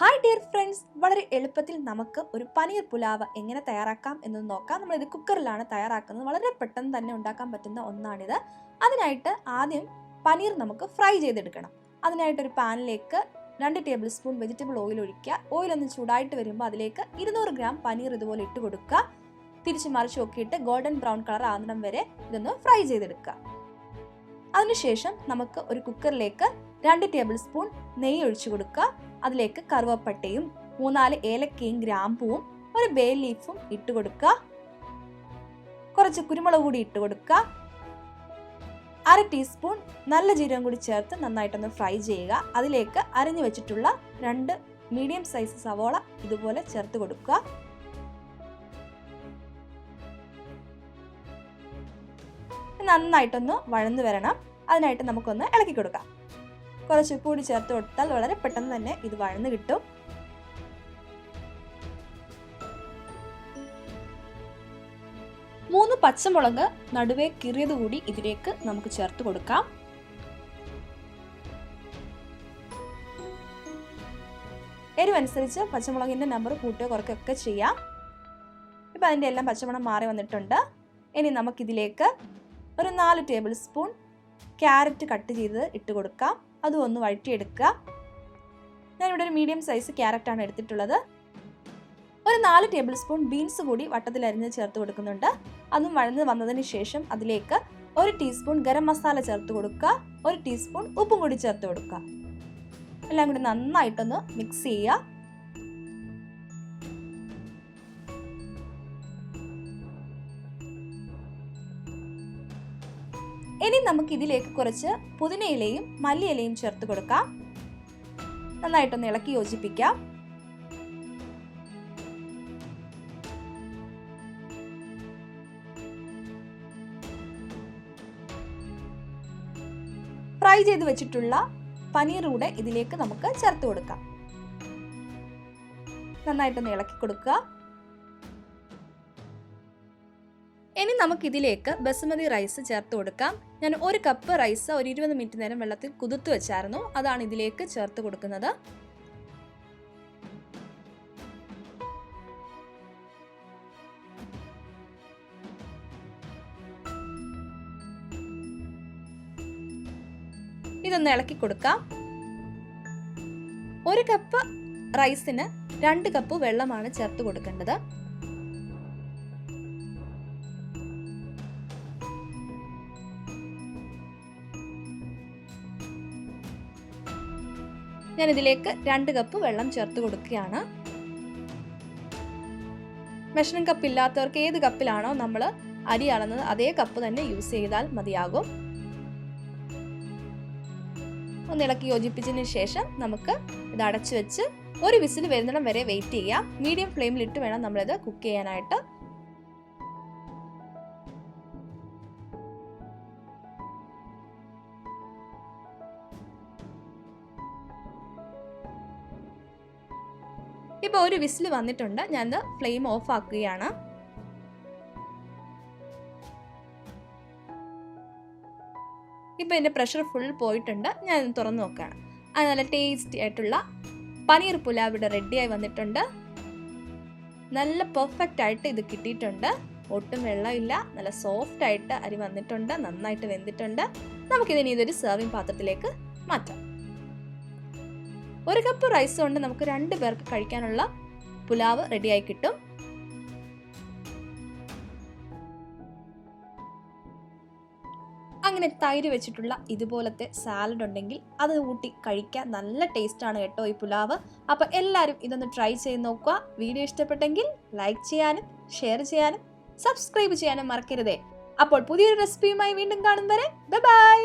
Hi dear friends, വളരെ എളുപ്പത്തിൽ നമുക്ക് ഒരു പനീർ പുലാവ് എങ്ങനെ തയ്യാറാക്കാം എന്ന് നോക്കാം. നമ്മളിത് കുക്കറിലാണ് തയ്യാറാക്കുന്നത്. വളരെ പെട്ടെന്ന് തന്നെ ഉണ്ടാക്കാൻ പറ്റുന്ന ഒന്നാണിത്. അതിനായിട്ട് ആദ്യം പനീർ നമുക്ക് ഫ്രൈ ചെയ്തെടുക്കണം. അതിനായിട്ടൊരു പാനിലേക്ക് 2 ടേബിൾ സ്പൂൺ വെജിറ്റബിൾ ഓയിൽ ഒഴിക്കുക. ഓയിൽ ഒന്ന് ചൂടായിട്ട് വരുമ്പോൾ അതിലേക്ക് 200 ഗ്രാം പനീർ ഇതുപോലെ ഇട്ട് കൊടുക്കുക. തിരിച്ച് മറിച്ച് നോക്കിയിട്ട് ഗോൾഡൻ ബ്രൗൺ കളർ ആകുന്നിടം വരെ ഇതൊന്ന് ഫ്രൈ ചെയ്തെടുക്കുക. അതിനുശേഷം നമുക്ക് ഒരു കുക്കറിലേക്ക് 2 ടേബിൾ സ്പൂൺ നെയ്യ് ഒഴിച്ചു കൊടുക്കുക. അതിലേക്ക് കറുവപ്പട്ടയും 3-4 ഏലക്കയും ഗ്രാമ്പൂവും ഒരു ബേ ലീഫും ഇട്ട് കൊടുക്കുക. കുറച്ച് കുരുമുളക് കൂടി ഇട്ട് കൊടുക്കുക. 1/2 ടീസ്പൂൺ നല്ല ജീരകം കൂടി ചേർത്ത് നന്നായിട്ടൊന്ന് ഫ്രൈ ചെയ്യുക. അതിലേക്ക് അരിഞ്ഞു വെച്ചിട്ടുള്ള 2 മീഡിയം സൈസ് സവോള ഇതുപോലെ ചേർത്ത് കൊടുക്കുക. നന്നായിട്ടൊന്ന് വഴന്നു വരണം. അതിനായിട്ട് നമുക്കൊന്ന് ഇളക്കി കൊടുക്കാം. കുറച്ച് ഉപ്പ് കൂടി ചേർത്ത് കൊടുത്താൽ വളരെ പെട്ടെന്ന് തന്നെ ഇത് വഴന്ന് കിട്ടും. മൂന്ന് പച്ചമുളക് നടുവേ കീറിയത് കൂടി ഇതിലേക്ക് നമുക്ക് ചേർത്ത് കൊടുക്കാം. എരിവനുസരിച്ച് പച്ചമുളകിന്റെ നമ്പർ കൂട്ടുകയോ കുറയ്ക്കുകയൊക്കെ ചെയ്യാം. ഇപ്പം അതിൻ്റെ എല്ലാം പച്ചമണം മാറി വന്നിട്ടുണ്ട്. ഇനി നമുക്കിതിലേക്ക് ഒരു 4 ടേബിൾ സ്പൂൺ ക്യാരറ്റ് കട്ട് ചെയ്ത് ഇട്ട് കൊടുക്കാം. അതും ഒന്ന് വഴറ്റിയെടുക്കുക. ഞാനിവിടെ ഒരു മീഡിയം സൈസ് ക്യാരറ്റാണ് എടുത്തിട്ടുള്ളത്. ഒരു 4 ടേബിൾ സ്പൂൺ ബീൻസ് കൂടി വട്ടത്തിലരിഞ്ഞ് ചേർത്ത് കൊടുക്കുന്നുണ്ട്. അതും വഴന്ന് വന്നതിന് ശേഷം അതിലേക്ക് 1 ടീസ്പൂൺ ഗരം മസാല ചേർത്ത് കൊടുക്കുക. 1 ടീസ്പൂൺ ഉപ്പും കൂടി ചേർത്ത് കൊടുക്കുക. എല്ലാം കൂടി നന്നായിട്ടൊന്ന് മിക്സ് ചെയ്യുക. ഇനി നമുക്ക് ഇതിലേക്ക് കുറച്ച് പുതിനയിലയും മല്ലിയിലയും ചേർത്ത് കൊടുക്കാം. നന്നായിട്ടൊന്ന് ഇളക്കി യോജിപ്പിക്കാം. ഫ്രൈ ചെയ്ത് വെച്ചിട്ടുള്ള പനീർ കൂടെ ഇതിലേക്ക് നമുക്ക് ചേർത്ത് കൊടുക്കാം. നന്നായിട്ടൊന്ന് ഇളക്കി കൊടുക്കുക. ഇനി നമുക്കിതിലേക്ക് ബസ്മതി റൈസ് ചേർത്ത് കൊടുക്കാം. ഞാൻ 1 കപ്പ് റൈസ് ഒരു 20 മിനിറ്റ് നേരം വെള്ളത്തിൽ കുതിർത്ത് വെച്ചായിരുന്നു. അതാണ് ഇതിലേക്ക് ചേർത്ത് കൊടുക്കുന്നത്. ഇതൊന്ന് ഇളക്കി കൊടുക്കാം. 1 കപ്പ് റൈസിന് 2 കപ്പ് വെള്ളമാണ് ചേർത്ത് കൊടുക്കേണ്ടത്. ഞാനിതിലേക്ക് 2 കപ്പ് വെള്ളം ചേർത്ത് കൊടുക്കുകയാണ്. മെഷറിംഗ് കപ്പ് ഇല്ലാത്തവർക്ക് ഏത് കപ്പിലാണോ നമ്മൾ അരി അളന്നത് അതേ കപ്പ് തന്നെ യൂസ് ചെയ്താൽ മതിയാകും. ഒന്ന് ഇളക്കി യോജിപ്പിച്ചതിന് ശേഷം നമുക്ക് ഇത് അടച്ചു വെച്ച് ഒരു വിസിൽ വരുന്നിടം വരെ വെയിറ്റ് ചെയ്യാം. മീഡിയം ഫ്ലെയിമിലിട്ട് വേണം നമ്മളിത് കുക്ക് ചെയ്യാനായിട്ട്. ഇപ്പോൾ ഒരു വിസിൽ വന്നിട്ടുണ്ട്. ഞാൻ ഫ്ലെയിം ഓഫ് ആക്കുകയാണ്. ഇപ്പോൾ ഇതിൻ്റെ പ്രഷർ ഫുൾ പോയിട്ടുണ്ട്. ഞാൻ തുറന്നു നോക്കുകയാണ്. അത് നല്ല ടേസ്റ്റി ആയിട്ടുള്ള പനീർ പുലാവ് ഇവിടെ റെഡിയായി വന്നിട്ടുണ്ട്. നല്ല പെർഫെക്റ്റ് ആയിട്ട് ഇത് കിട്ടിയിട്ടുണ്ട്. ഒട്ടും വെള്ളമില്ല. നല്ല സോഫ്റ്റ് ആയിട്ട് അരി വന്നിട്ടുണ്ട്. നന്നായിട്ട് വെന്തിട്ടുണ്ട്. നമുക്കിതിനി ഇതൊരു സെർവിങ് പാത്രത്തിലേക്ക് മാറ്റാം. 1 കപ്പ് റൈസ് കൊണ്ട് നമുക്ക് 2 പേർക്ക് കഴിക്കാനുള്ള പുലാവ് റെഡിയായി കിട്ടും. അങ്ങനെ തൈര് വെച്ചിട്ടുള്ള ഇതുപോലത്തെ സാലഡ് ഉണ്ടെങ്കിൽ അത് കൂട്ടി കഴിക്കാൻ നല്ല ടേസ്റ്റാണ് കേട്ടോ ഈ പുലാവ്. അപ്പോൾ എല്ലാവരും ഇതൊന്ന് ട്രൈ ചെയ്ത് നോക്കുക. വീഡിയോ ഇഷ്ടപ്പെട്ടെങ്കിൽ ലൈക്ക് ചെയ്യാനും ഷെയർ ചെയ്യാനും സബ്സ്ക്രൈബ് ചെയ്യാനും മറക്കരുതേ. അപ്പോൾ പുതിയൊരു റെസിപ്പിയുമായി വീണ്ടും കാണും വരെ ബൈ.